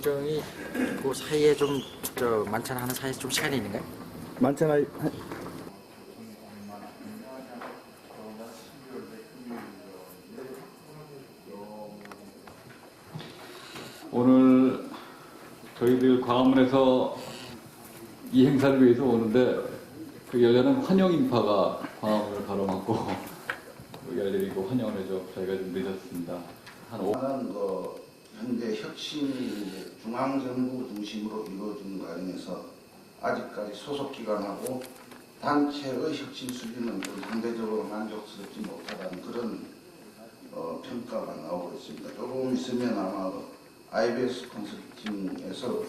결정이 그 사이에 좀 만찬하는 사이에 좀 시간이 있는가요? 만찬 오늘 저희들 광화문에서 이 행사를 위해서 오는데 그 여자는 환영 인파가 광화문을 가로막고 열리고 환영을 해줘 저희가 좀 늦었습니다. 현재 혁신이 중앙정부 중심으로 이루어진 과정에서 아직까지 소속기관하고 단체의 혁신 수준은 좀 상대적으로 만족스럽지 못하다는 그런 평가가 나오고 있습니다. 조금 있으면 아마 IBS 컨설팅에서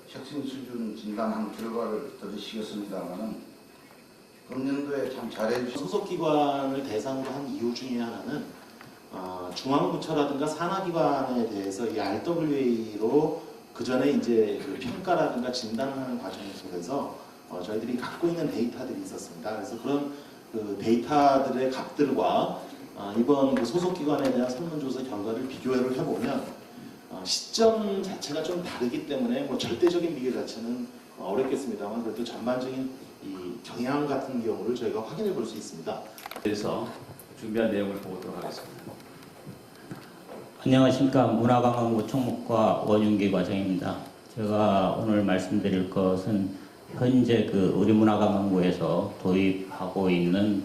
혁신 수준 진단한 결과를 들으시겠습니다만은 금년도에 참 잘해주신 소속기관을 대상으로 한 이유 중에 하나는 중앙부처라든가 산하기관에 대해서 이 RWA로 그 전에 이제 그 평가라든가 진단하는 과정 속에서 저희들이 갖고 있는 데이터들이 있었습니다. 그래서 그런 그 데이터들의 값들과 이번 그 소속기관에 대한 설문조사 결과를 비교를 해보면 시점 자체가 좀 다르기 때문에 뭐 절대적인 비교 자체는 어렵겠습니다만 그래도 전반적인 이 경향 같은 경우를 저희가 확인해 볼 수 있습니다. 그래서 준비한 내용을 보도록 하겠습니다. 안녕하십니까. 문화관광부 총무과 원윤기 과장입니다. 제가 오늘 말씀드릴 것은 현재 그 우리 문화관광부에서 도입하고 있는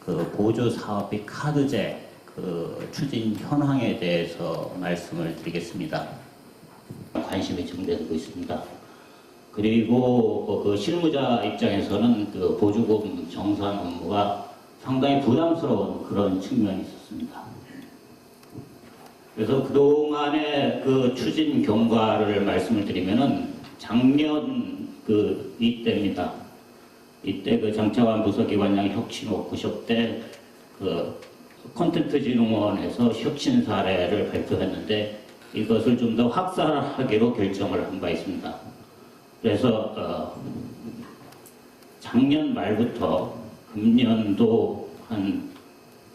그 보조 사업비 카드제 그 추진 현황에 대해서 말씀을 드리겠습니다. 관심이 증대되고 있습니다. 그리고 그 실무자 입장에서는 그 보조금 정산 업무가 상당히 부담스러운 그런 측면이 있었습니다. 그래서 그동안의 그 추진 경과를 말씀을 드리면은 작년 그 이때입니다. 이때 그 장차관 부서기관장 혁신 워크숍 때 그 콘텐츠진흥원에서 혁신 사례를 발표했는데 이것을 좀 더 확산하기로 결정을 한 바 있습니다. 그래서 작년 말부터 금년도 한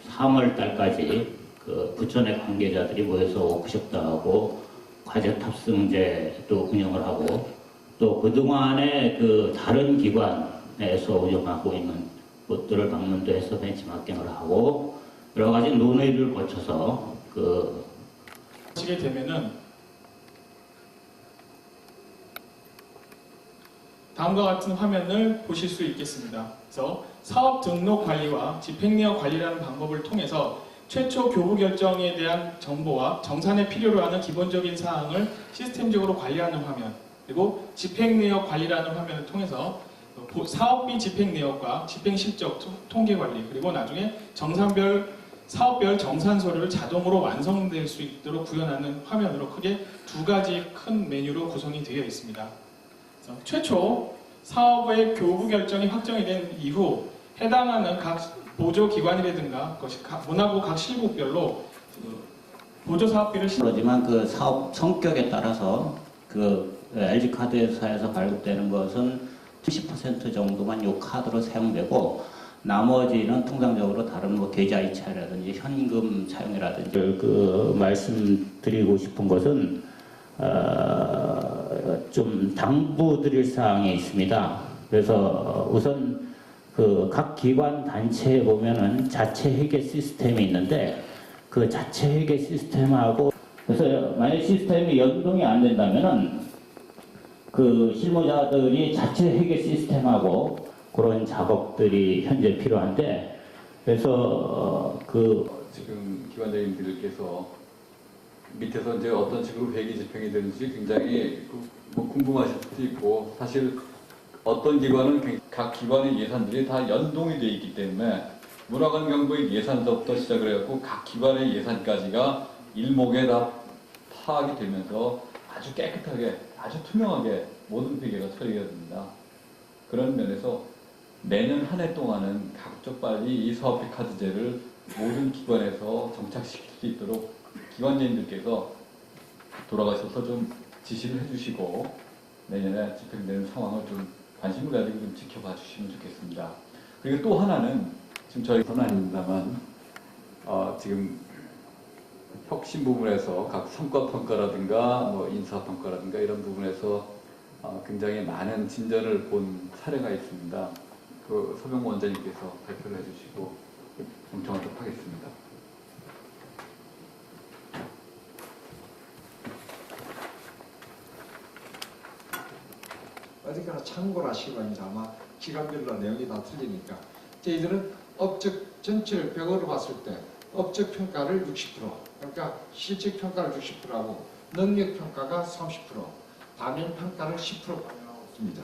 3월 달까지 그 부천의 관계자들이 모여서 워크숍도 하고 과제 탑승제도 운영을 하고 또 그동안에 그 다른 기관에서 운영하고 있는 곳들을 방문도 해서 벤치마킹을 하고 여러 가지 논의를 거쳐서 하시게 되면은 다음과 같은 화면을 보실 수 있겠습니다. 그래서 사업 등록 관리와 집행내역 관리라는 방법을 통해서 최초 교부 결정에 대한 정보와 정산에 필요로 하는 기본적인 사항을 시스템적으로 관리하는 화면, 그리고 집행내역 관리라는 화면을 통해서 사업비 집행내역과 집행실적 통계 관리, 그리고 나중에 사업별 정산서류를 자동으로 완성될 수 있도록 구현하는 화면으로 크게 두 가지 큰 메뉴로 구성이 되어 있습니다. 최초 사업의 교부 결정이 확정이 된 이후 해당하는 각 보조기관이라든가 문화부 각 실국별로 보조사업비를 그렇지만 그 사업 성격에 따라서 그 LG카드사에서 발급되는 것은 70% 정도만 이 카드로 사용되고 나머지는 통상적으로 다른 뭐 계좌이체라든지 현금 사용이라든지 그 말씀드리고 싶은 것은 좀 당부드릴 사항이 있습니다. 그래서 우선 그 각 기관 단체에 보면은 자체 회계 시스템이 있는데 그 자체 회계 시스템하고 그래서 만약 시스템이 연동이 안 된다면은 그 실무자들이 자체 회계 시스템하고 그런 작업들이 현재 필요한데 그래서 지금 기관장님들께서 밑에서 이제 어떤 식으로 회계 집행이 되는지 굉장히 뭐 궁금하실 수도 있고 사실 어떤 기관은 각 기관의 예산들이 다 연동이 되어 있기 때문에 문화관광부의 예산서부터 시작을 해갖고 각 기관의 예산까지가 일목에 다 파악이 되면서 아주 깨끗하게 아주 투명하게 모든 회계가 처리가 됩니다. 그런 면에서 내년 한 해 동안은 각적 빨리 이 사업비 카드제를 모든 기관에서 정착시킬 수 있도록 기관장님들께서 돌아가셔서 좀 지시를 해주시고 내년에 집행되는 상황을 좀 관심을 가지고 좀 지켜봐 주시면 좋겠습니다. 그리고 또 하나는 지금 저희 건 아닙니다만 지금 혁신 부분에서 각 성과평가라든가 뭐 인사평가라든가 이런 부분에서 굉장히 많은 진전을 본 사례가 있습니다. 그 서병무 원장님께서 발표를 해주시고 경청하도록 하겠습니다. 어디까나 참고를 하시기 바랍니다. 아마 기관별로 내용이 다 틀리니까. 저희들은 업적 전체를 100으로 봤을 때 업적 평가를 60%, 그러니까 실적 평가를 60%하고 능력 평가가 30%, 다면 평가를 10% 반영하고 있습니다.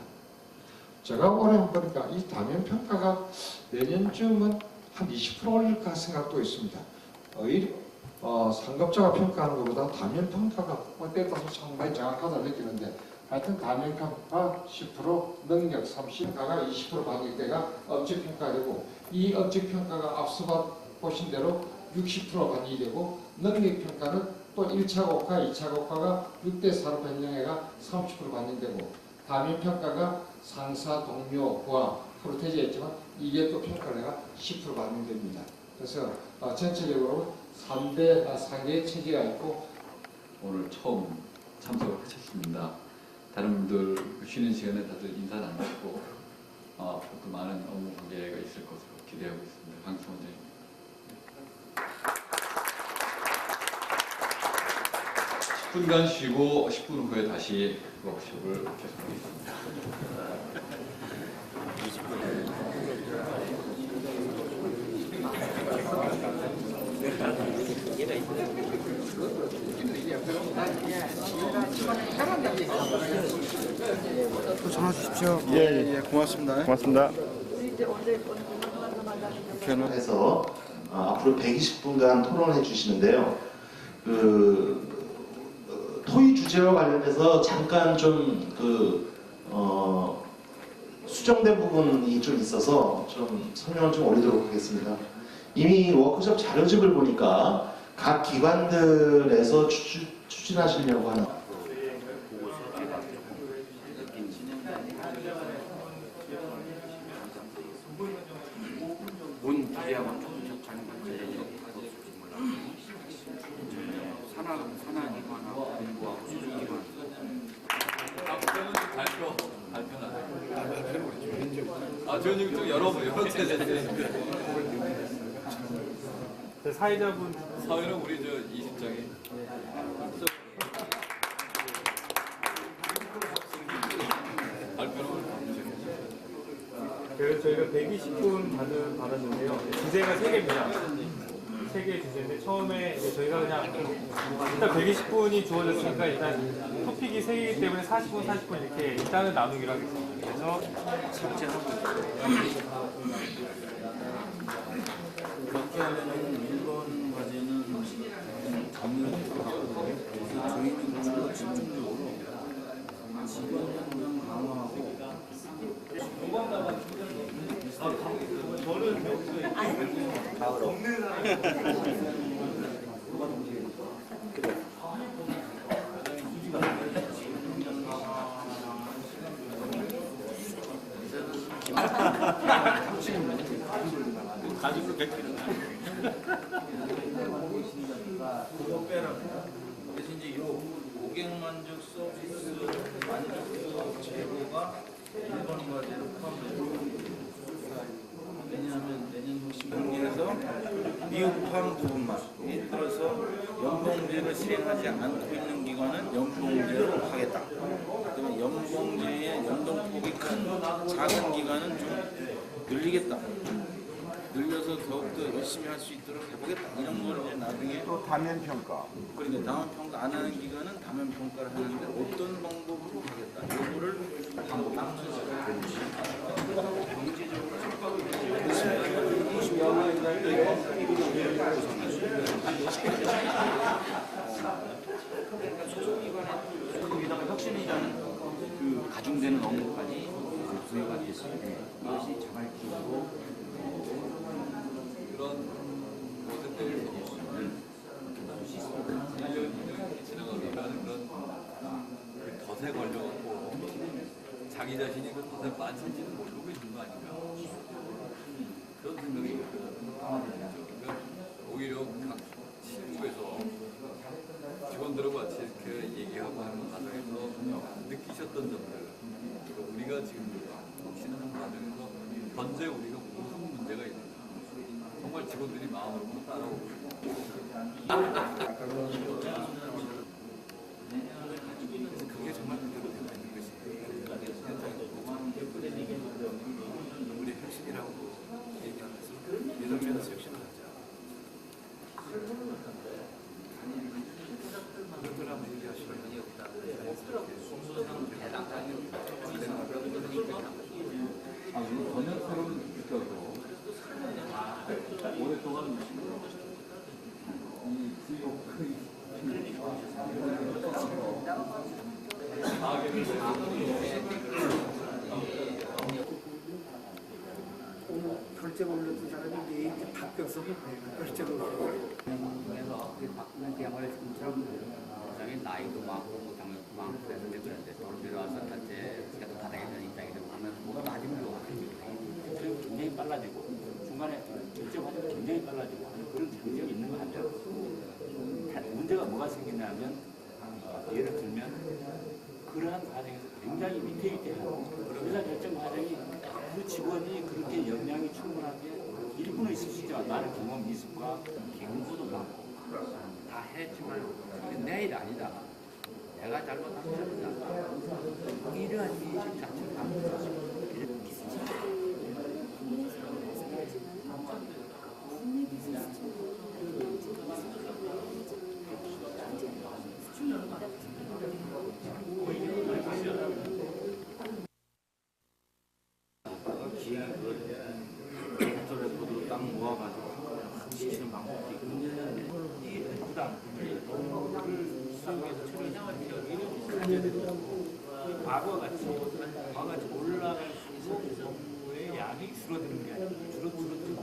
제가 올해 보니까 이 다면 평가가 내년쯤은 한 20% 올릴까 생각도 있습니다. 상급자가 평가하는 것보다 다면 평가가 때에 따라서 상당히 정확하다 느끼는데, 하여튼 다면 평가 10%, 능력 30%가 20% 받을 때가 업적 평가되고, 이 업적 평가가 앞서 보신 대로 60% 반영이 되고, 능력 평가는 또 1차 고과, 2차 고과가 6대4로 변경해가 30% 반영되고, 다면 평가가 상사, 동료, 부하, 프로테이지가 있지만 이게 또 평가가 10% 반영됩니다. 그래서 전체적으로 3개의 체계가 있고, 오늘 처음 참석을 하셨습니다. 다른 분들 쉬는 시간에 다들 인사 나누시고 앞으로도 많은 업무 관계가 있을 것으로 기대하고 있습니다. 강승 원장님. 10분간 쉬고 10분 후에 다시 워크숍을 계속하겠습니다. 또 전화 주십시오. 예, 고맙습니다. 고맙습니다. 해서 앞으로 120분간 토론해 주시는데요. 토의 주제와 관련해서 잠깐 좀 수정된 부분이 좀 있어서 좀 설명을 좀 올리도록 하겠습니다. 이미 워크숍 자료집을 보니까 각 기관들에서 추진하시려고 하는 본 기재하고는 조금 산하기관하고 공부하고 수준기관. 저는 좀 여러 사회자분 사회는 우리 저 이실장이 그래서 저희가 120분 받았는데요. 주제가 3개입니다. 3개의 주제인데 처음에 이제 저희가 그냥 일단 120분이 주어졌으니까 일단 토픽이 3개이기 때문에 40분, 40분 이렇게 일단은 나누기로 하겠습니다. 그래서 그렇게 하면은 1번 과제는 정리가 되거든요. 그래서 저희는 주로 집중적으로 직원 강화하고 가지고 100kg. 그거 빼라고. 그래서 이제 요 고객 만족 서비스 만족도 제고가 1번 과제로 포함돼요. 왜냐하면 내년 혁신경에서 미흡한 부분만, 예를 들어서 연봉제를 실행하지 않고 있는 기관은 연봉제로 하겠다. 그러면 연봉제의 연동폭이 큰 작은 기관은 좀 늘리겠다. 늘려서 더욱더 열심히 할 수 있도록 해보겠다. 이런 걸 이제 나중에 또 다면 평가. 그러니까 다음 평가 안 하는 기관은 다면 평가를 하는데 어떤 방법으로 하겠다. 이거를 방법 닦는 시간을 소속기관의 혁신이라는 그 가중되는 업무까지 부여가 됐을 때 이것이 자발적으로 그런 것에 대해서 진행하는 그런 덫에 걸려갖고 자기 자신이 그 덫에 빠진지는 모르고 있는 거 아닌가 그런 생각이 들어요. 오히려 각 실무에서 정말 직원들이 마음으로 따라오고. 그게 정말 그대로 되고 있는 것이 우리 혁신이라고 얘기하면서 예전에는 혁신을 하자. 그것들하고 얘기하시면 전혀 새로운 느껴도 오랫동안 이 지옥 결제 올렸던 사람이 이제 바뀌어서 결제를 그래서 바꾸는 그야말로 지금처럼 굉장히 나이도 많고 당연히 많고 그랬는데 돈 들어와서 단체 계속 바닥에 있는 입장에서 보면 뭐 나중에도 굉장히 빨라지고 중간에 결제 과정이 굉장히 빨라지고 하는 그런 장점이 있는 것 같아요. 문제가 뭐가 생기냐면 예를 들면 그러한 과정에서 굉장히 위태위태하고 의사결정 과정이 그 직원이 그렇게 역량이 충분하게 일부는 있을 수 있지만 나는 경험 미숙과 경고도 많고 다 했지만 이게 내 일 아니다. 내가 잘못하면 잘못한다. 이러한 인식 자체를 하는 거죠. 시키는 방법이 있는데 이 부담, 수용해서 처리해야 되고 과거와 같이 올라갈 수 있는 정부의 양이 줄어드는 게 아니고 줄어들고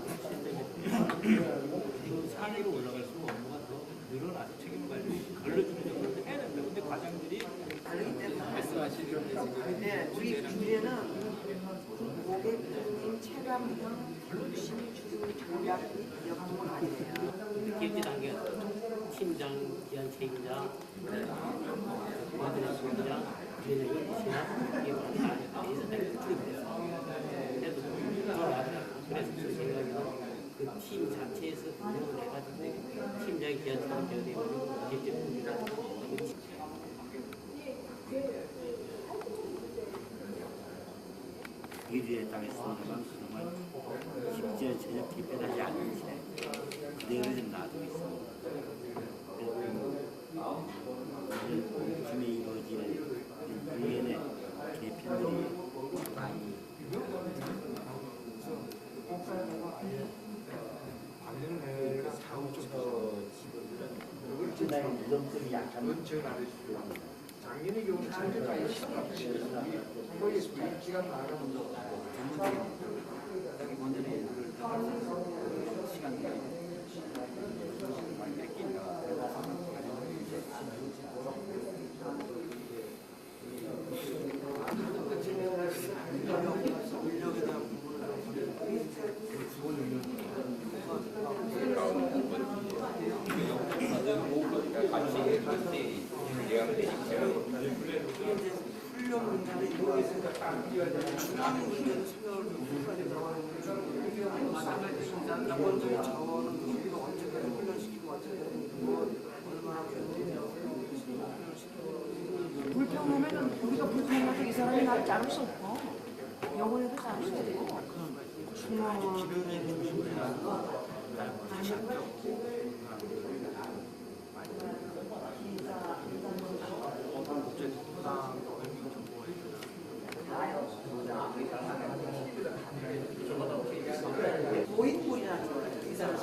산위로 올라갈 수 없는 거가 더 늘어나서 책임 관리 걸러주는 정도로 해야 된다. 근데 과장들이 다르기 때문에 말씀하시는 게 지금 우리 주제는 고객님 체감형 핵심 주류 전략 및 역동을 아니에요. 기획 단계 팀장, 기한 책임자, 모든 책임자, 기획을 시작, 기획을 다 해서 내가 출입했어. 그래서 제 생각에는 그 팀 자체에서 운영을 해가지고 팀장이 기한 책임자가 되고 기획 이주에 당했습니다만 정말 쉽지 않은 전혀 개편하지 않은 채 그대로 좀 놔두고 있습니다. 요즘에 이루어지는 일련의 개편들이 많이 지나의 무덤들이 약한 작년의 경우는 현재까지 시작합니다. 거의 기간 나가면서 원전에 시간이 많이 뺏긴다. 인력에 대한 훈련 문제는 중앙 문제는 생각을 마찬가지입니다. 기본적인 자원은 우리가 언제까지 훈련시키고 얼마나 불평하면은 우리가 불평해서 이 사람이 나를 자를 수 없고 영원히도 자를 수 없고 중앙은 고인물이라는 이 사람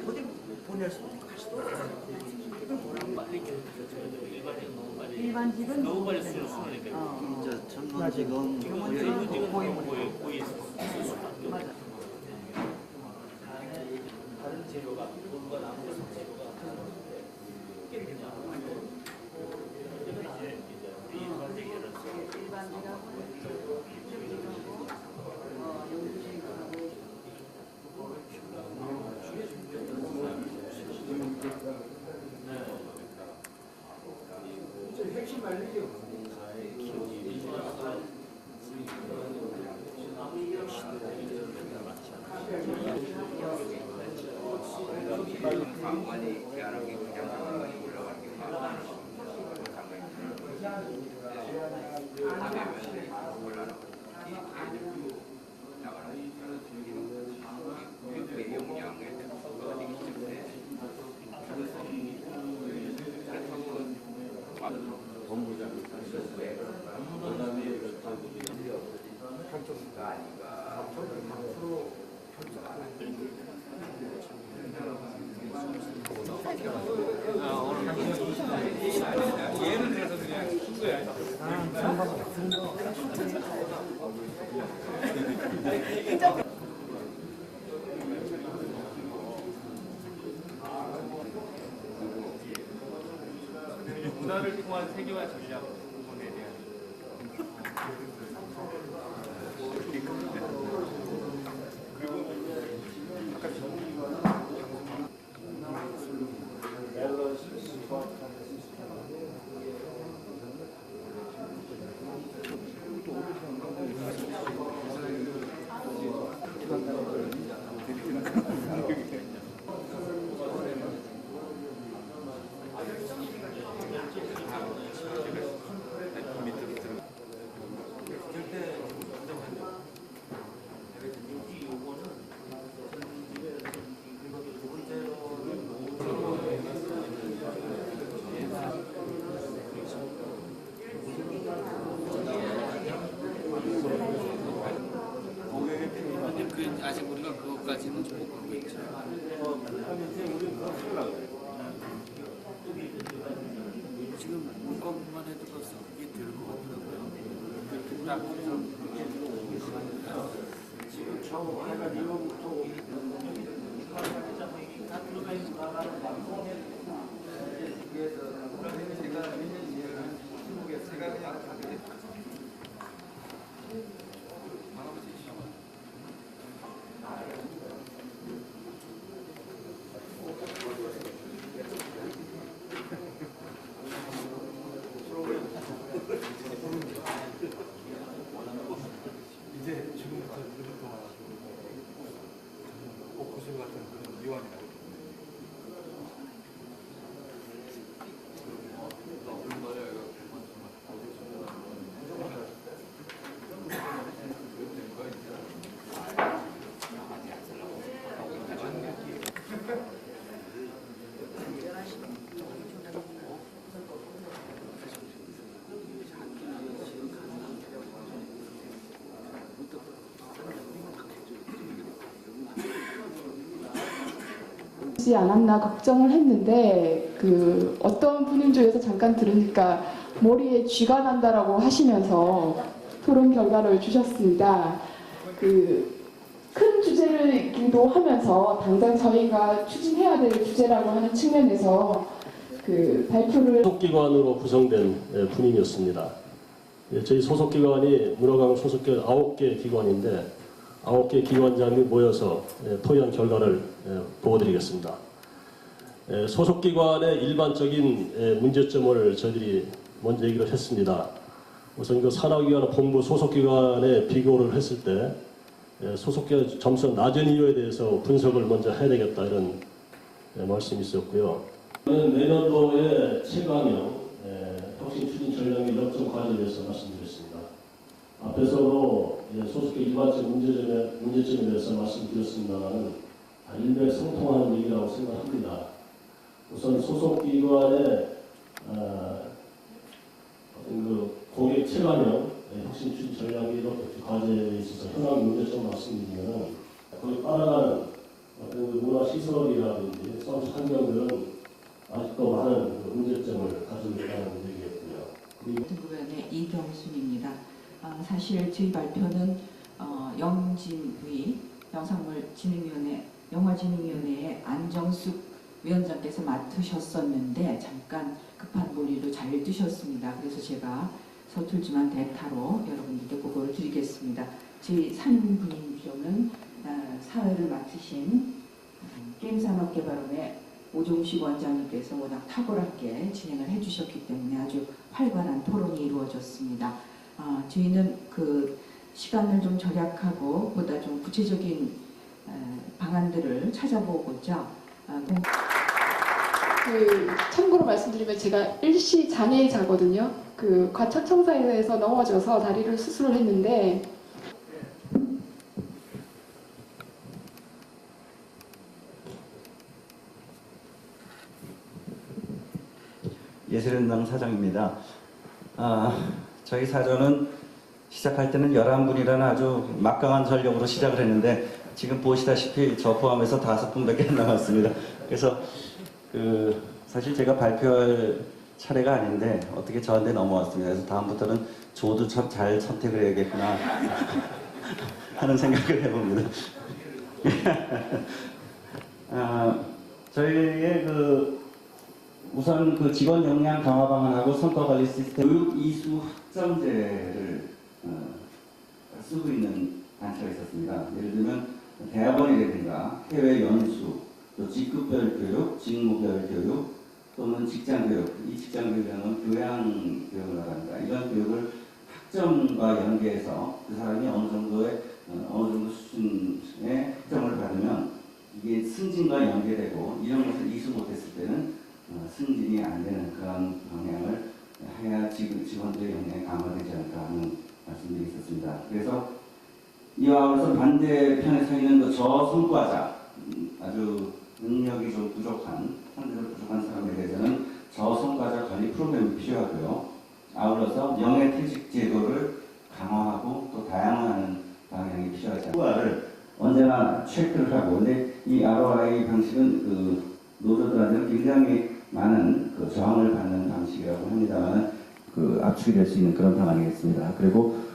어디 보낼 수 없고 갈 수도 일반직은 너무 빨리 수준이니까. 전문직은 고위 쓸 수밖에 없다. 다른 재료가 돈과 남은 재료가 핵심 말리죠. 관관이 개하는 게 그냥 관관이 올라가는 게 관관이 올라가는 예를 들어서 그냥 친구야. 문화를 통한 세계화 전략 부분에 대한 아직 우리가 그것까지는 못 가고 있죠. 지금 문건만 해도 벌써 이게 될 것 같더라고요. 지금 처음 하나 이거부터 제가 그냥 이제 지금부터 이런 동안 옥구슬 같은 그런 미완이라고. 지 않았나 걱정을 했는데 어떤 분인 중에서 잠깐 들으니까 머리에 쥐가 난다라고 하시면서 토론 결과를 주셨습니다. 큰 주제이기도 하면서 당장 저희가 추진해야 될 주제라고 하는 측면에서 발표를 소속기관으로 구성된 분인이었습니다. 저희 소속기관이 문화강 소속기관 9개 기관인데 9개 기관장이 모여서 토의한 결과를 보여드리겠습니다. 소속기관의 일반적인 문제점을 저희들이 먼저 얘기를 했습니다. 우선 그 산하기관과 본부 소속기관에 비교를 했을 때 소속기관 점수가 낮은 이유에 대해서 분석을 먼저 해야 되겠다 이런 말씀이 있었고요. 내년도에 체감형 혁신 추진 전략 및 역점 과제에 대해서 말씀드렸습니다. 앞에서도 소속기 일반적 문제점에 대해서 말씀드렸습니다만 일맥상통하는 얘기라고 생각합니다. 우선 소속기관의 고객 체감형 혁신 추진 전략 및 과제에 있어서 현황 문제점 말씀드리면 거기 따라가는 문화시설이라든지 서비스 환경들은 아직도 많은 문제점을 가지고 있다는 얘기였고요. 등급위원회 이경순입니다. 사실 저희 발표는 영진위 영상물진흥위원회 영화진흥위원회의 안정숙 위원장께서 맡으셨었는데 잠깐 급한 고리로 잘 뜨셨습니다. 그래서 제가 서툴지만 대타로 여러분들께 보고를 드리겠습니다. 저희 3분인조는 사회를 맡으신 게임산업개발원의 오종식 원장님께서 워낙 탁월하게 진행을 해주셨기 때문에 아주 활발한 토론이 이루어졌습니다. 저희는 그 시간을 좀 절약하고 보다 좀 구체적인 방안들을 찾아보고자 참고로 말씀드리면 제가 일시 장애자거든요. 과천청사에서 넘어져서 다리를 수술을 했는데 예술연당 사장입니다. 저희 사전은 시작할 때는 11분이라는 아주 막강한 전력으로 시작을 했는데 지금 보시다시피 저 포함해서 5분밖에 안 남았습니다. 그래서 사실 제가 발표할 차례가 아닌데 어떻게 저한테 넘어왔습니다. 그래서 다음부터는 저도 참 잘 선택을 해야겠구나 하는 생각을 해봅니다. 저희의 우선 직원 역량 강화 방안하고 성과 관리 시스템 교육 이수 학점제를 쓰고 있는 단체가 있었습니다. 예를 들면 대학원이라든가 해외 연수, 또 직급별 교육, 직무별 교육 또는 직장 교육, 이 직장 교육은 교양 교육을 말합니다. 이런 교육을 학점과 연계해서 그 사람이 어느 정도 수준의 학점을 받으면 이게 승진과 연계되고 이런 것을 이수 못했을 때는 승진이 안 되는 그런 방향을 해야 직원들의 역량이 강화되지 않을까 하는 말씀들이 있었습니다. 그래서 이와 아울러서 반대편에 서 있는 저성과자, 아주 능력이 좀 부족한, 상대적으로 부족한 사람에 대해서는 저성과자 관리 프로그램이 필요하고요. 아울러서 명예퇴직 제도를 강화하고 또 다양화하는 방향이 필요하지 않습니다. 언제나 체크를 하고, 근데 이 ROI 방식은 노조들한테는 굉장히 많은 저항을 받는 방식이라고 합니다만 압축이 될 수 있는 그런 방안이겠습니다. 그리고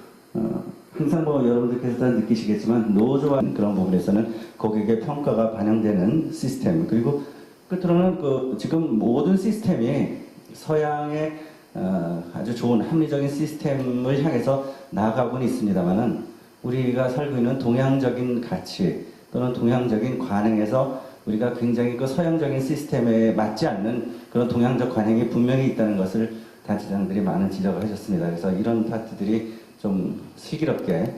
항상 여러분들께서 다 느끼시겠지만 노조와 그런 부분에서는 고객의 평가가 반영되는 시스템, 그리고 끝으로는 지금 모든 시스템이 서양의 아주 좋은 합리적인 시스템을 향해서 나아가고는 있습니다만은 우리가 살고 있는 동양적인 가치 또는 동양적인 관행에서 우리가 굉장히 서양적인 시스템에 맞지 않는 그런 동양적 관행이 분명히 있다는 것을 단체장들이 많은 지적을 하셨습니다. 그래서 이런 파트들이 좀 슬기롭게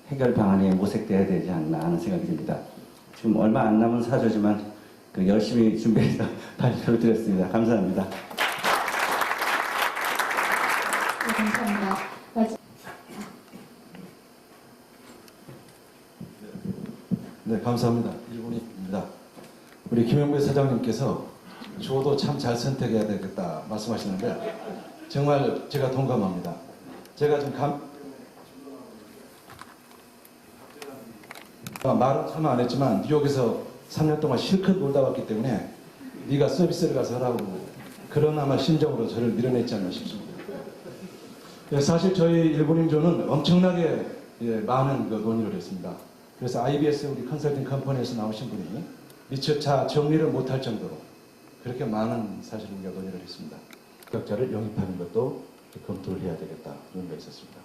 해결 방안이 모색돼야 되지 않나 하는 생각이 듭니다. 지금 얼마 안 남은 사조지만 열심히 준비해서 발표를 드렸습니다. 감사합니다. 네, 감사합니다. 네, 감사합니다. 1분입니다. 우리 김영배 사장님께서 저도 참 잘 선택해야 되겠다 말씀하시는데 정말 제가 동감합니다. 제가 지금 말은 설마 안 했지만 뉴욕에서 3년 동안 실컷 놀다 왔기 때문에 네가 서비스를 가서 하라고 그런 아마 심정으로 저를 밀어냈지 않나 싶습니다. 사실 저희 일본인조는 엄청나게 많은 논의를 했습니다. 그래서 IBS 우리 컨설팅 컴퍼니에서 나오신 분이 미처 정리를 못할 정도로 그렇게 많은 사실 우리가 논의를 했습니다. 합격자를 영입하는 것도 검토를 해야 되겠다 이런 게 있었습니다.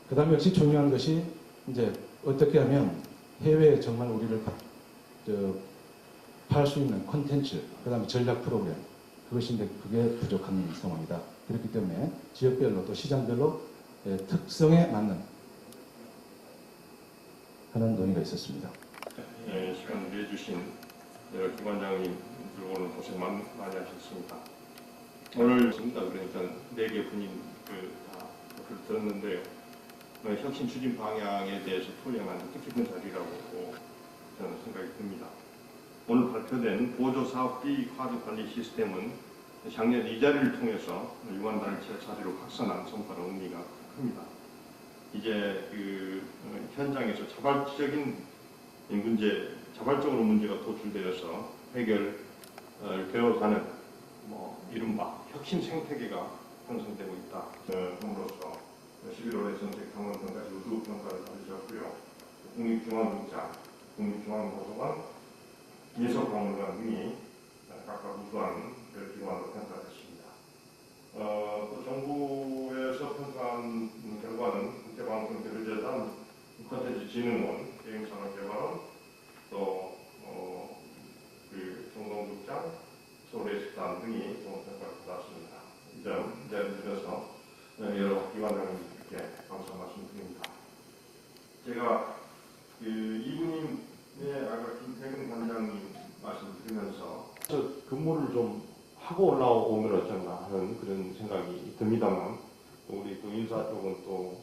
그 다음에 역시 중요한 것이 이제 어떻게 하면 해외에 정말 우리를 팔 수 있는 콘텐츠, 그 다음에 전략 프로그램 그것인데 그게 부족한 상황이다. 그렇기 때문에 지역별로 또 시장별로 특성에 맞는 하는 논의가 있었습니다. 시간 내주신 기관장님 오늘 고생 많이 하셨습니다. 오늘 있습니다. 그러니까 4개 분인 다 들었는데요. 혁신 추진 방향에 대해서 토론하는 뜻깊은 자리라고 저는 생각이 듭니다. 오늘 발표된 보조사업비 카드 관리 시스템은 작년 이 자리를 통해서 유관단체 자리로 확산한 성과로 의미가 큽니다. 이제 현장에서 자발적으로 문제가 도출되어서 해결되어가는 이른바 혁신 생태계가 형성되고 있다. 함으로써 11월에 전체 경험평가에서 우수 평가를 받으셨고요. 국립중앙극장, 국립중앙도서관, 예술박물관 등이 각각 우수한 기관으로 평가됐습니다. 또 정부에서 평가한 결과는 국제방송교류재단, 콘텐츠진흥원, 대행산업개발원, 또 정동극장, 서울예술단 등이 좋은 평가를 받았습니다. 이 점 들어서 여러 기관장님들께 감사 말씀드립니다. 제가 2분 하고 올라오면 어쩐가 하는 그런 생각이 듭니다만 우리 또 인사 쪽은 또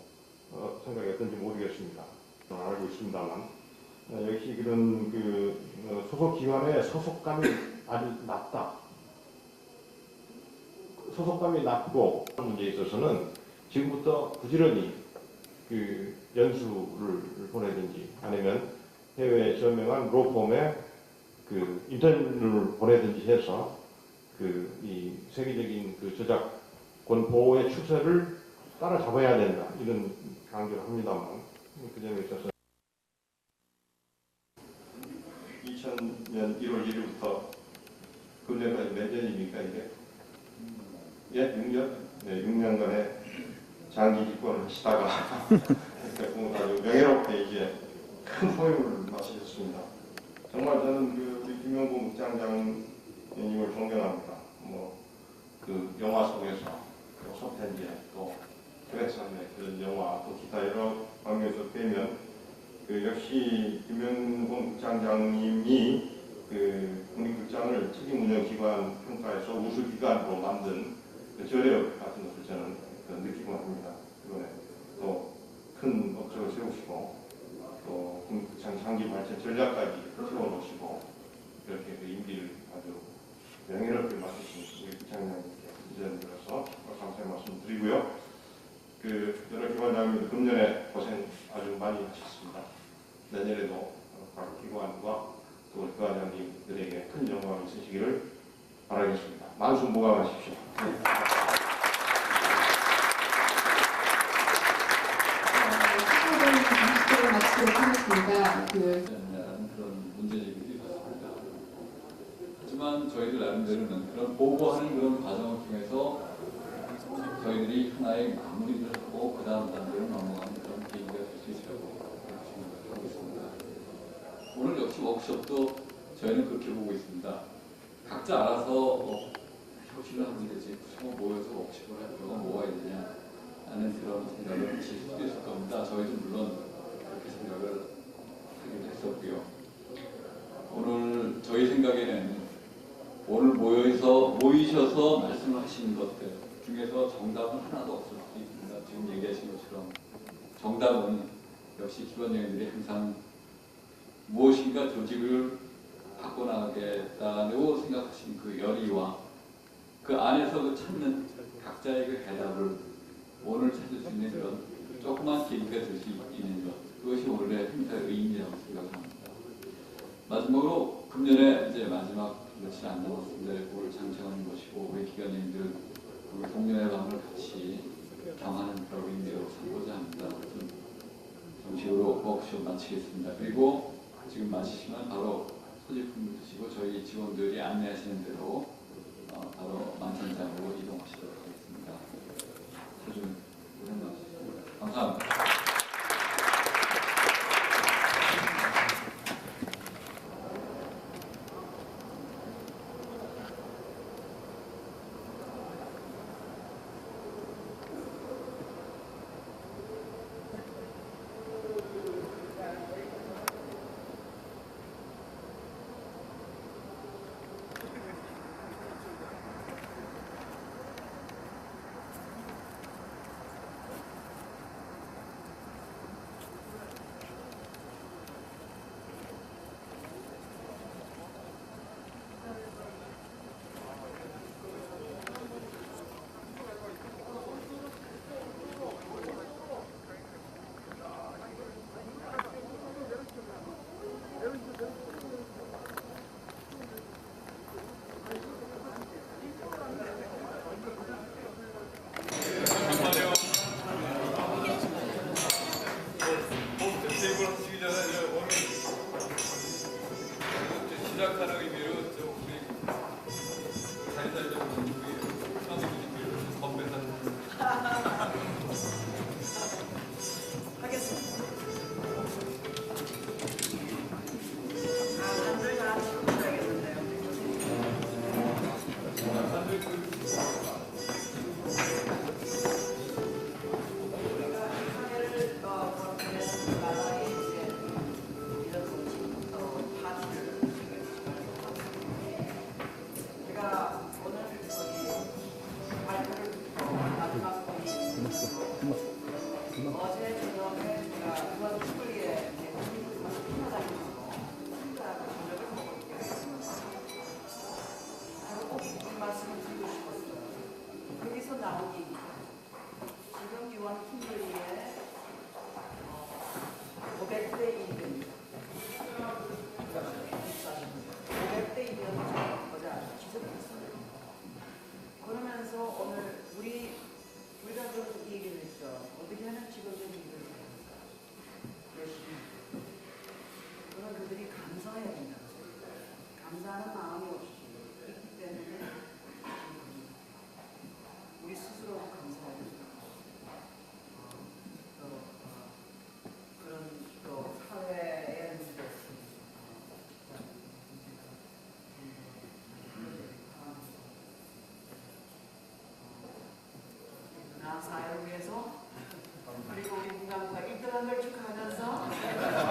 생각이 어떤지 모르겠습니다. 알고 있습니다만 역시 그런 소속 기관의 소속감이 아주 낮다. 소속감이 낮고 문제에 있어서는 지금부터 부지런히 연수를 보내든지 아니면 해외에 저명한 로펌에 인턴을 보내든지 해서 이 세계적인 저작권 보호의 추세를 따라잡아야 된다 이런 강조를 합니다만 그 점에 있어서 2000년 1월 1일부터 금년까지 몇 년입니까 이게? 예, 6년? 네, 6년간의 장기 집권을 하시다가 아주 명예롭게 이제 큰 소임을 마치셨습니다. 정말 저는 우리 김영구 묵장장님을 존경합니다. 영화 속에서 소텐제 또 그레산의 그런 영화 또 기타 여러 방면에서 빼면 역시 김영구 묵장장님이 국립극장을 책임운영기관 평가에서 우수기관으로 만든 저력 같은 것을 저는 느끼고 합니다. 이번에 또 큰 업적을 세우시고 또 국립극장 장기 발전 전략까지 세워놓으시고 이렇게 임기를 아주 명예롭게 맡으신 우리 부장님께 이전 들어서 감사의 말씀 드리고요. 여러 기관장님들 금년에 고생 아주 많이 하셨습니다. 내년에도 각 기관과 또 기관장님들에게 큰 영광이 있으시기를 바라겠습니다. 만수무강하십시오. 마치도록 하겠습니다. 그런 문제제기들이 있었습니다. 하지만 저희들 나름대로는 그런 보고하는 그런 과정을 통해서 저희들이 하나의 마무리를 하고 그 다음 단계로 넘어가는 그런 계기가 될 수 있으라고 생각하고 있습니다. 오늘 역시 워크숍도 저희는 그렇게 보고 있습니다. 각자 알아서 혁신을 하면 되지 모여서 워크숍을 할 필요가 뭐가 있느냐 하는 그런 생각을 하실 수도 있을 겁니다. 저희도 물론 그렇게 생각을 하기도 했었고요. 오늘 저희 생각에는 오늘 모이셔서 말씀하신 것들 중에서 정답은 하나도 없을 수 있습니다. 지금 얘기하신 것처럼 정답은 역시 기관장님들이 항상 무엇인가 조직을 바꿔나가겠다고 생각하신 그 열의와 그 안에서 찾는 각자의 그 해답을 오늘 찾을 수 있는 그런 조그만 계기가 될 수 있는 것, 그것이 오늘의 행사의 의미라고 생각합니다. 마지막으로 금년에 이제 마지막 며칠 안 남았습니다. 오늘 장차관님 모시고 우리 기관님들 우리 동년의 밤을 같이 경하는 그런 의미로 삼고자 합니다. 정식으로 워크숍 마치겠습니다. 그리고 지금 마치시면 바로 소지품 드시고 저희 직원들이 안내하시는 대로 바로 만찬장으로 이동하시도록 하겠습니다. 사진 고생 많으셨습니다. 감사합니다. 시작하는 의미로 우리 자리자리 하겠습니다.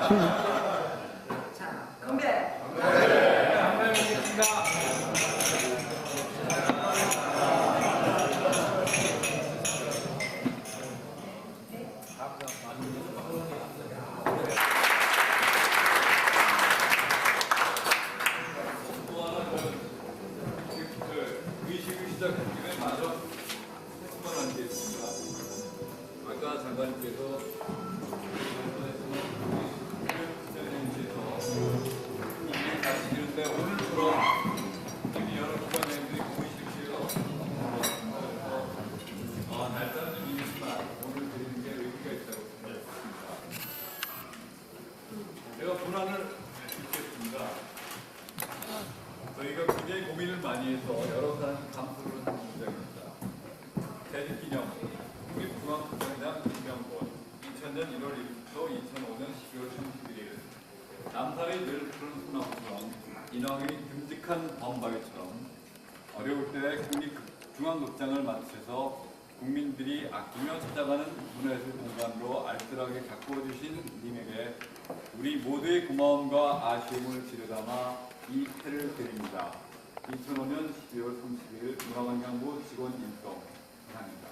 자, 건배. 의식을 시작한 김에 마저 했으면 안 되겠습니다. 아까 장관님께서 이게 다시 이런데 오늘처럼 이미 여러 기관장님들이 의식실에서 날짜는 좀 이르지만 오늘 드리는 게 의미가 있다고 생각합니다. 제가 분안을 읽겠습니다. 저희가 굉장히 고민을 많이 해서 여러 사람이 감수를 하는 문장입니다. 대립기념, 국립중앙국장장 김명곤, 2000년 1월 1일부터 2005년 12월 31일 남살이 늘 푸른 소나무처럼 인왕이 듬직한 범바위처럼 어려울 때 국립중앙극장을 마치셔서 국민들이 아끼며 찾아가는 문화예술 공간으로 알뜰하게 가꾸어 주신 님에게 우리 모두의 고마움과 아쉬움을 지르담아 이 패를 드립니다. 2005년 12월 31일 문화관광부 직원 인성 감사합니다.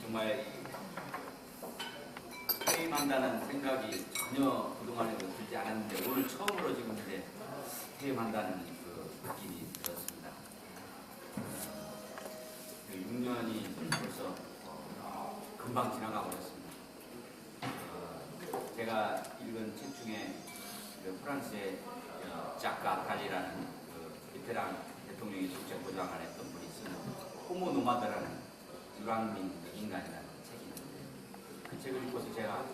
정말 퇴임한다는 생각이 전혀 그동안에도 들지 않았는데 오늘 처음으로 지금 이제 퇴임한다는 그 느낌이 들었습니다. 6년이 벌써 금방 지나가 버렸습니다. 제가 읽은 책 중에 프랑스의 자크 아탈리라는 베테랑 대통령이 직접 보좌관을 했던 분이 쓴 호모 노마드라는 유랑민 인간이라는 책이 있는데 그 책을 읽고서 제가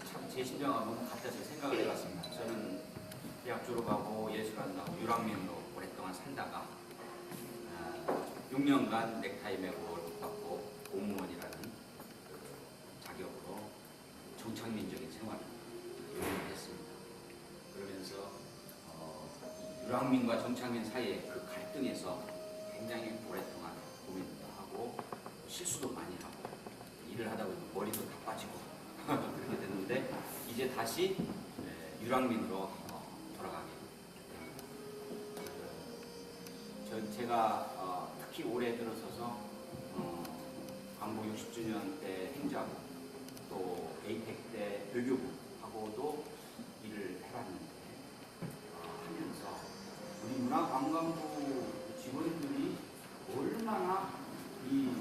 참 제 심정하고는 같아서 생각을 해봤습니다. 저는 대학 졸업하고 예술한다고 유랑민으로 오랫동안 살다가 6년간 넥타이 매고 월급 받고 공무원이라는 자격으로 정착민적인 생활을 했습니다. 그러면서 유랑민과 정착민 사이의 그 갈등에서 굉장히 오랫동안 고민도 하고 실수도 많이 하고 일을 하다 보니 머리도 다 빠지고 그렇게 됐는데 이제 다시 유랑민으로 돌아가게 됩니다. 제가 특히 올해 들어서서 광복 60주년 때 행자부 또 에이펙 때 외교부하고도 일을 해봤는데 하면서 우리 문화관광부 직원들이 얼마나 이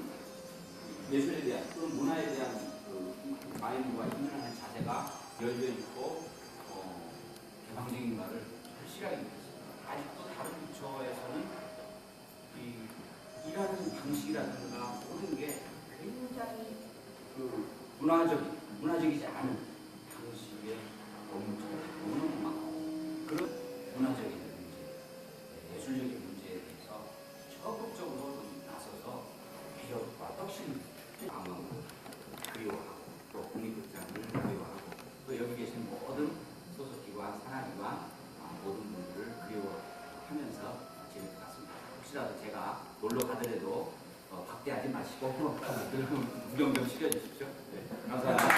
예술에 대한 또는 문화에 대한 그 마인드와 인연하는 자세가 열려 있고 개방적인가를 확실하게 느꼈습니다. 아직도 다른 부처에서는 일하는 방식이라든가 모든 게 굉장히 그 문화적이지 않은 방식의 너무 많고 그런 문화적인 문제, 예술적인 문제에 대해서 적극적으로 좀 나서서 개혁과 혁신 방법을 그리워하고 또 국립극장을 그리워하고 또 여기 계신 모든 소속기관, 산하기관 모든 분들을 그리워하면서 지낼 것 같습니다. 혹시라도 제가 놀러 가더라도 박대하지 마시고 구경 좀 시켜주십시오. 네, 감사합니다.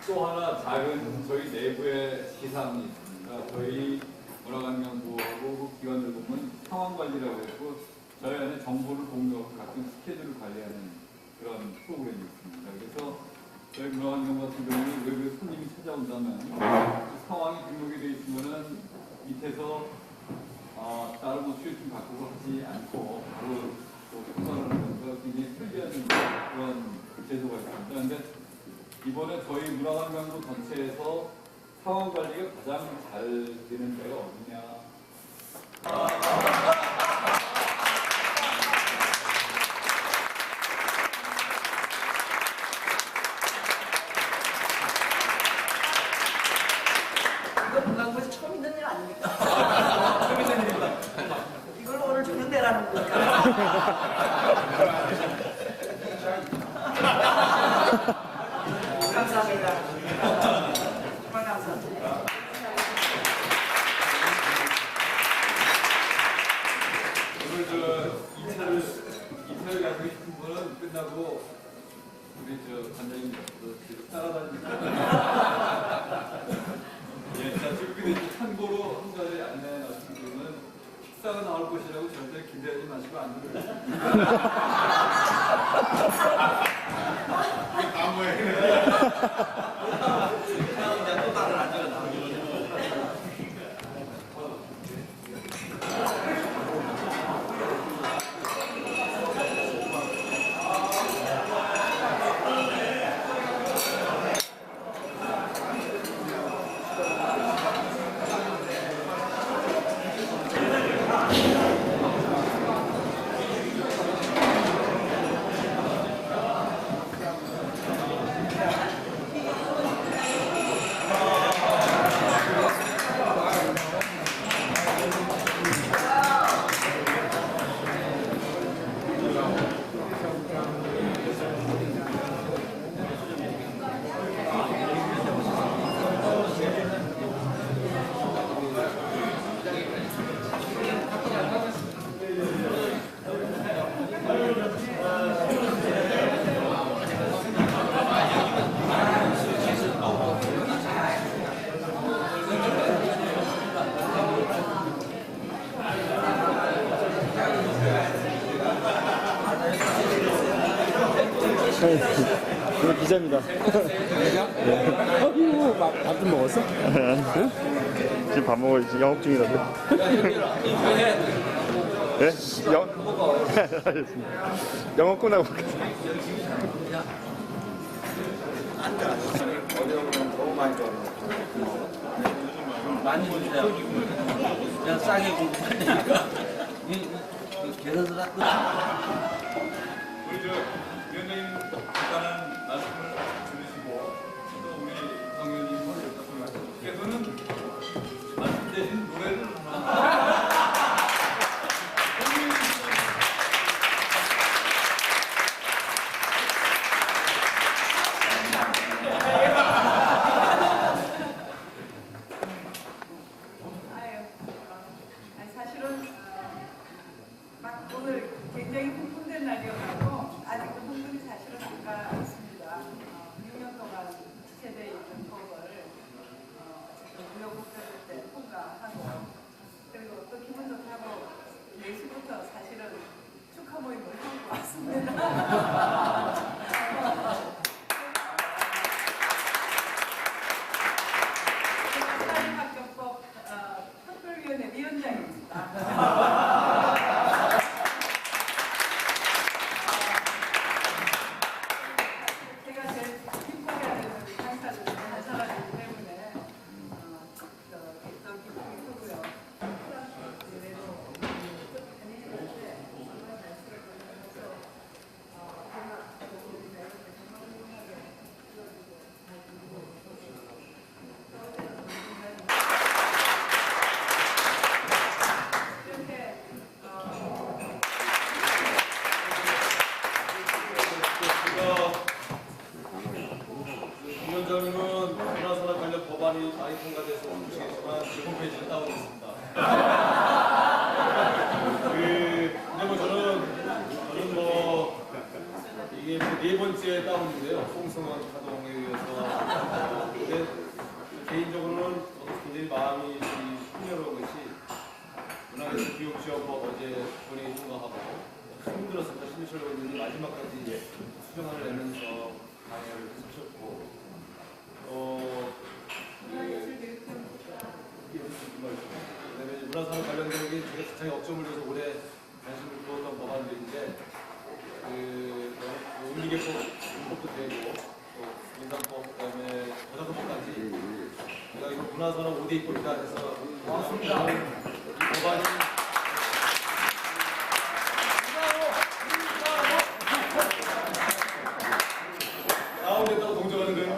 또 하나 작은 저희 내부의 시상이 있습니다. 저희 문화관광부하고 그 기관들 보면 상황관리라고 해서 저희 안에 정보를 공유하고 각종 스케줄을 관리하는 그런 프로그램이 있습니다. 그래서 저희 문화관광부 같은 경우는 외부 손님이 찾아온다면 그 상황이 등록이 되어 있으면은 밑에서 다른 뭐 수요증 바꾸고 하지 않고 바로 또 통과를 하면서 굉장히 편리한 그런 제도가 있습니다. 그런데 이번에 저희 문화관광부 전체에서 상황 관리가 가장 잘 되는 데가 어디냐? 이거 문광부에서 처음 있는 일 아닙니까? 빼라는 거니까. 감사합니다. 정말 감사합니다. 오늘 이태를 가고 싶은 분은 끝나고 우리 관장님 계속 따라다니니까. 예, 자, 지금 참고로 한 가지 안내 말씀드리면 식사가 나올 것이라고 절대 기대하지 마시고 안 들어요. 오늘 기자입니다. 밥 좀 먹었어? 응? 지금 밥 먹어 영업 중이라서. 네? 알겠습니다. 영업 끝나고 먹겠습니다. 너무 많이 줘. 많이 주세요. 그냥 싸게 공부하니까. 계산을 할 우리 위원장님 간단한 말씀을 들으시고 또 우리 황 의원님께서는 말씀 대신 노래를 하나. 사실은 막 오늘 굉장히 흥분된 날이어서 아직도 흥분이 사실은 안 가 있습니다. 6년 동안 지체되어 있는 법을 무효국회를 때 통과하고 그리고 또 기분 좋다고 4시부터 사실은 축하 모임을 하고 왔습니다. 학교법 특별위원회 위원장입니다. 제가 제일 기뻐해야 되는 강사들 중에 한 사람이기 때문에 더 기쁨이 크고요. 위원장님은 문화산업 관련 법안이 많이 통과돼서 보시겠지만 제 홈페이지를 다운했습니다. 근데 뭐 저는 뭐 이게 네 번째 다운인데요. 홍성원 가동에 의해서. 근데 개인적으로는 굉장히 마음이 풍요로운 것이 문화에서 기업지원법 어제 본회의 통과하고 힘들었습니다. 심리철로 있는데 마지막까지 수정안을 내면서 강의를 하셨고 그다음에 문화산업 관련된 게 제가 굉장히 억점을 줘서 올해 관심을 두었던 법안들인데 음리개법도 되고 또 민상법 그다음에 저작권법까지 제가 이거 문화산업 5대 입법이다 해서 나왔습니다. 이 법안이 나오겠다고 동정하는 거예요.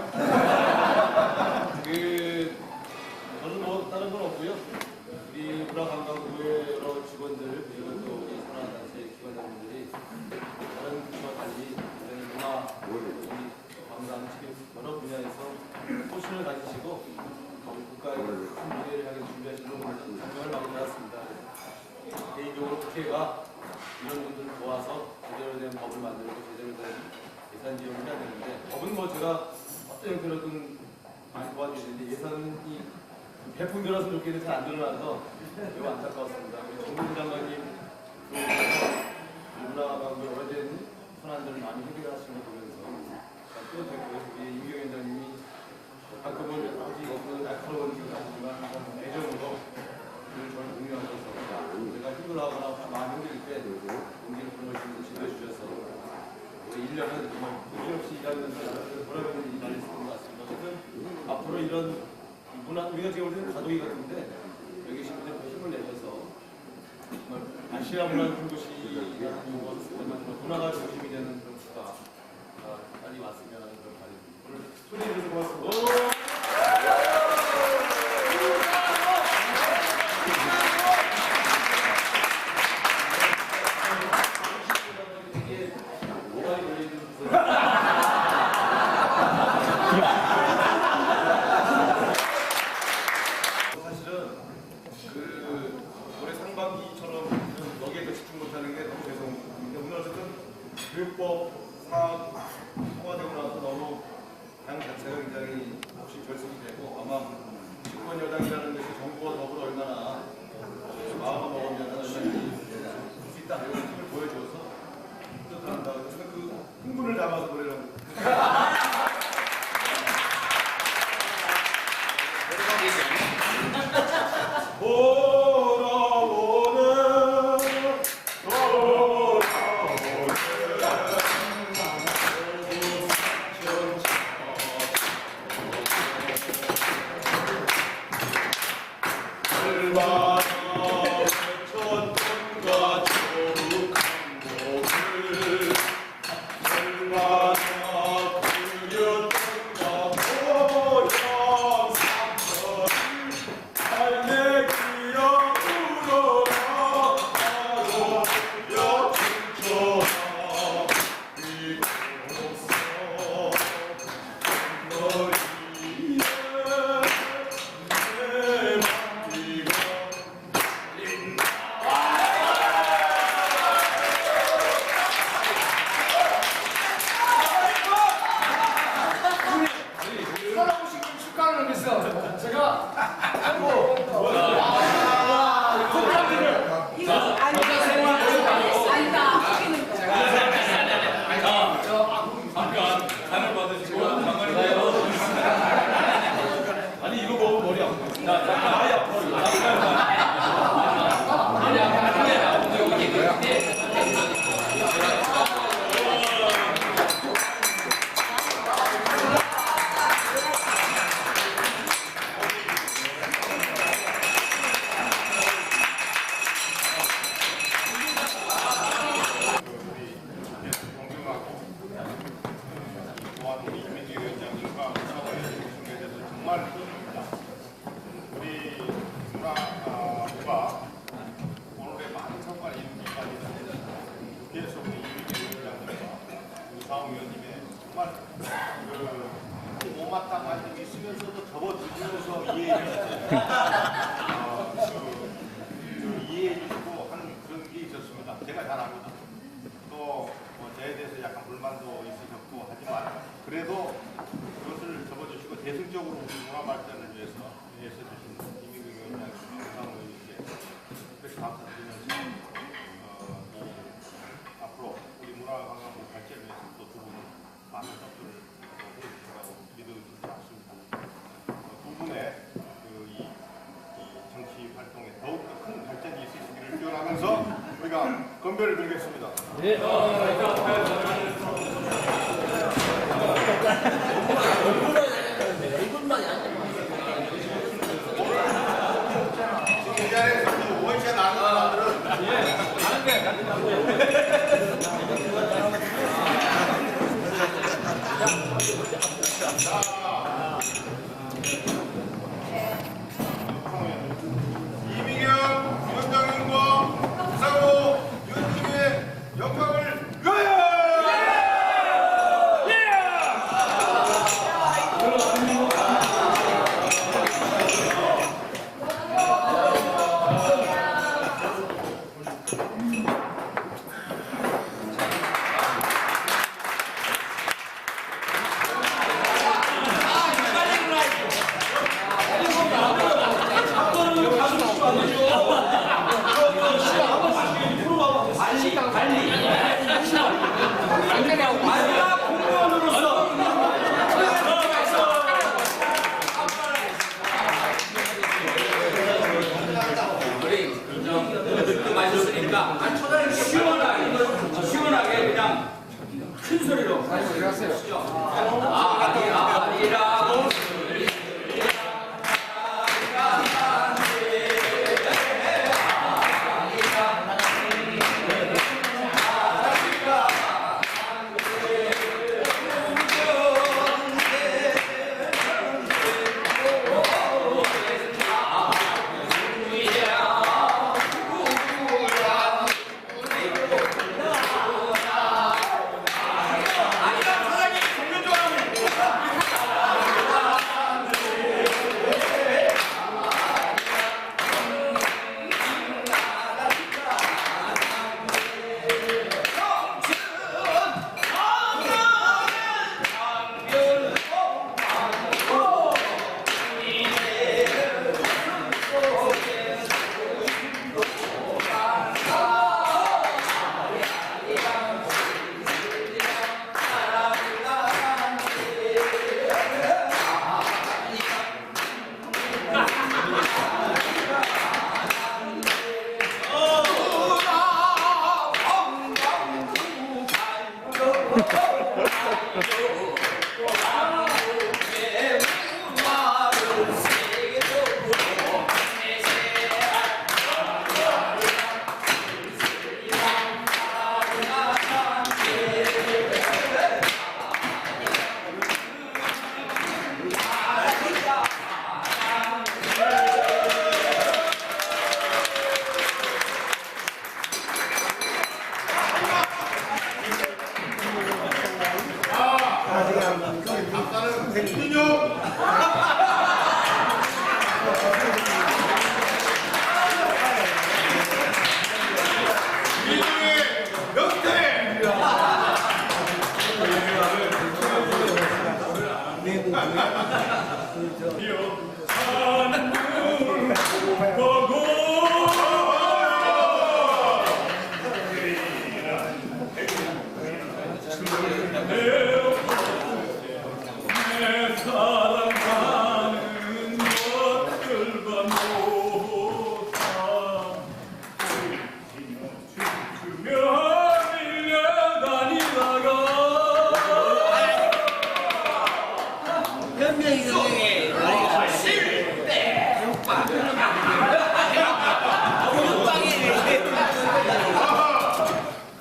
저는 뭐 다른 건 없고요. 우리 문화관광부의 여러 직원들 그리고 또 우리 산업 국회가 이런 분들을 도와서 제대로 된 법을 만들고 제대로 된 예산 지원을 해야 되는데 법은 뭐 제가 어떤 형태로든 많이 도와주시는데 예산이 배풍 들어서 좋게는 잘 안 드러나서 매우 안타까웠습니다. 정부 장관님 문화관계 오래된 현안들을 많이 해결하시는 거 보면서 또 우리 임경 위원장님이 가끔은 아직 없는 날카로운 기억하지만 애정으로 저를 공유하셔서 제가 힘들어하거나 마음 힘들 때 용기를 불러주셔서 1년은 정말 끊임없이 일하면서 보람있는 일을 했던 것 같습니다. 어쨌든 앞으로 이런 우리가 지금 볼 때는 가족이 같은데 여기 계신 분들 힘을 내셔서 정말 아시아 문화 중도시가 문화가 중심이 되는 그런 국가 빨리 왔으면 하는 그런 바람입니다. 오늘 초대해 주셔서 고맙습니다. 사실은 올해 상반기처럼 여기에 집중 못하는 게 너무 죄송합니다. 오늘 어쨌든 교육법 사업 통과되고 나서 너무 당 자체가 굉장히 혹시 결속이 되고 아마 집권 여당이라는 것이 정부와 더불어 얼마나 마음을 먹으면 얼마나 할수 있다 이런 힘을 보여줘서 뜻한다. 그래서 그 흥분을 담아서 노래를 건배를 드리겠습니다. 네. 이 자리에서 원체 나는 분들은 이민경 위원장님과 부상호 위원님의 영광을 위하여! 그러니까 시원하게 그냥 큰 소리로 하시죠. 아니라고.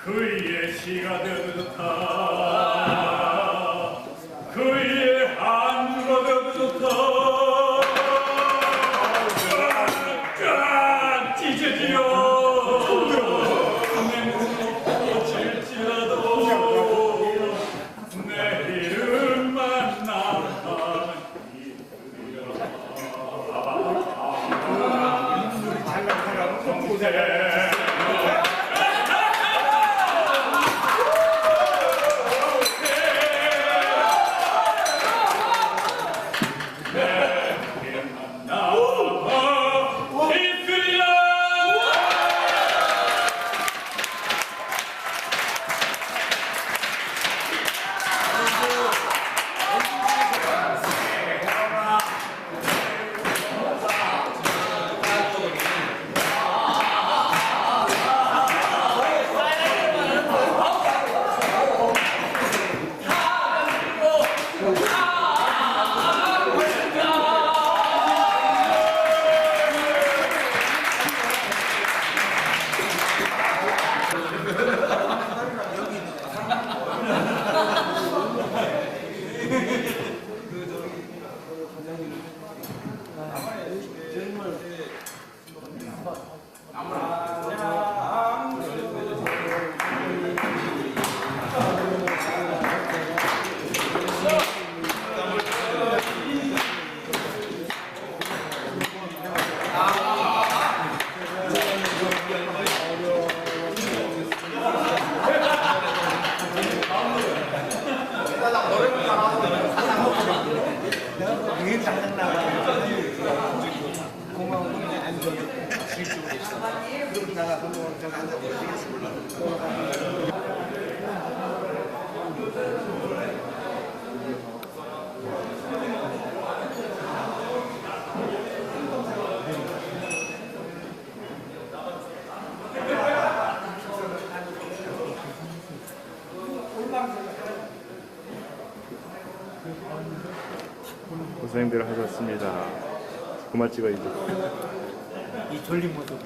그의 시가 되었다. 그의 한주가 되었다. 찢어지려 내 무릎 질지라도 내일은 만나는 고생들 하셨습니다. 그만 찍어야죠. 이 졸린 모습.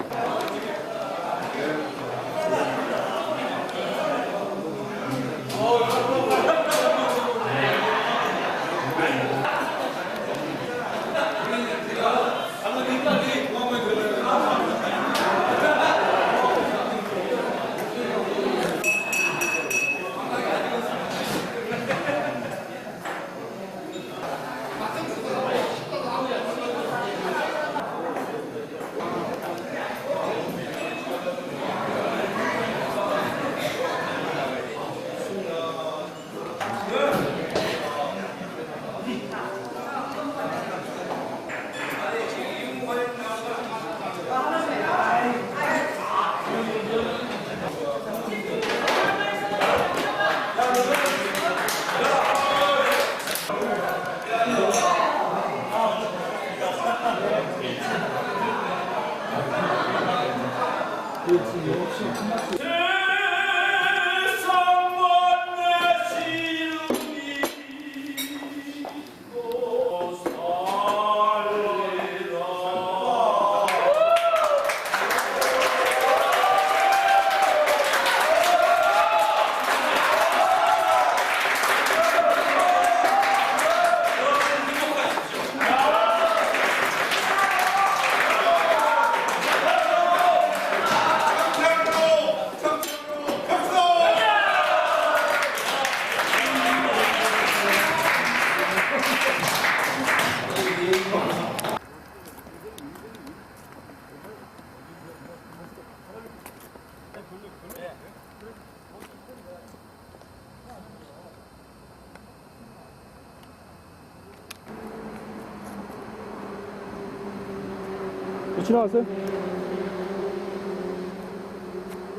지나갔어요?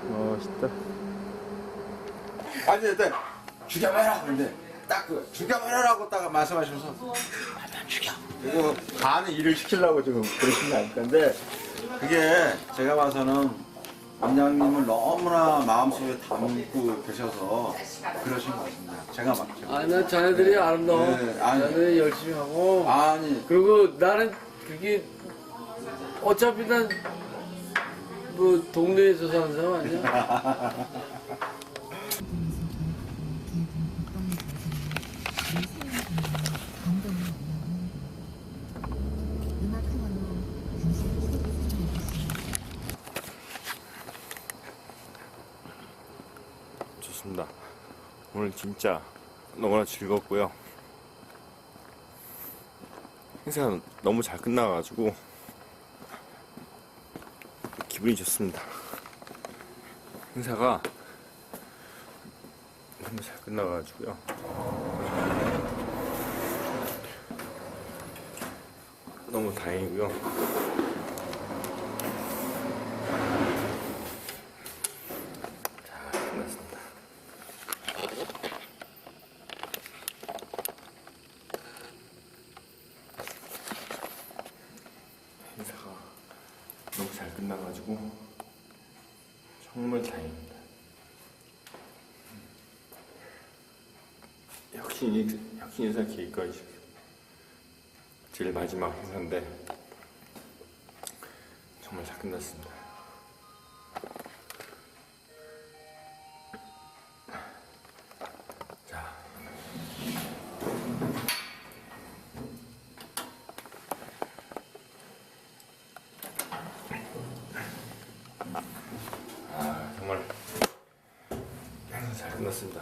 멋있다. 아니 근데 죽여버려 근데 딱 그 죽여버려라고 딱 말씀하시면서 안 죽여 그리고 반은 일을 시키려고 지금 그러신 게 아닐 건데 그게 제가 봐서는 원장님을 너무나 마음속에 담고 계셔서 그러신 것 같습니다. 제가 맞죠. 아니 난 자네들이 아름다워. 네, 아니. 자네들이 열심히 하고. 아니. 그리고 나는 그게 어차피 난 뭐 동네에서 사는 사람 아니야? 좋습니다. 오늘 진짜 너무나 즐겁고요. 행사가 너무 잘 끝나가지고 기분이 좋습니다. 행사가 너무 잘 끝나가지고요. 너무 다행이고요. 자, 끝났습니다. 행사가 너무 잘 끝나가지고 정말 다행입니다. 혁신인사 계획과 제일 마지막 행사인데 정말 잘 끝났습니다. 자, 정말 행사 잘 끝났습니다.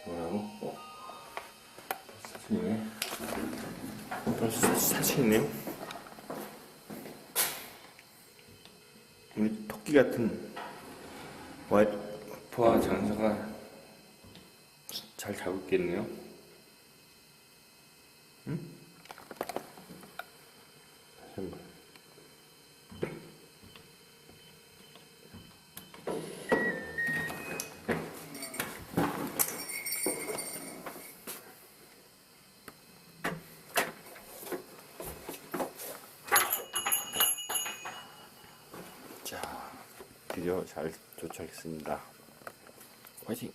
뭐라고? 사진이네. 벌써 사진이네요. 우리 토끼 같은 와이프와 장사가 잘 자고 있겠네요. 응? 다시 한번. 자, 드디어 잘 도착했습니다. 화이팅!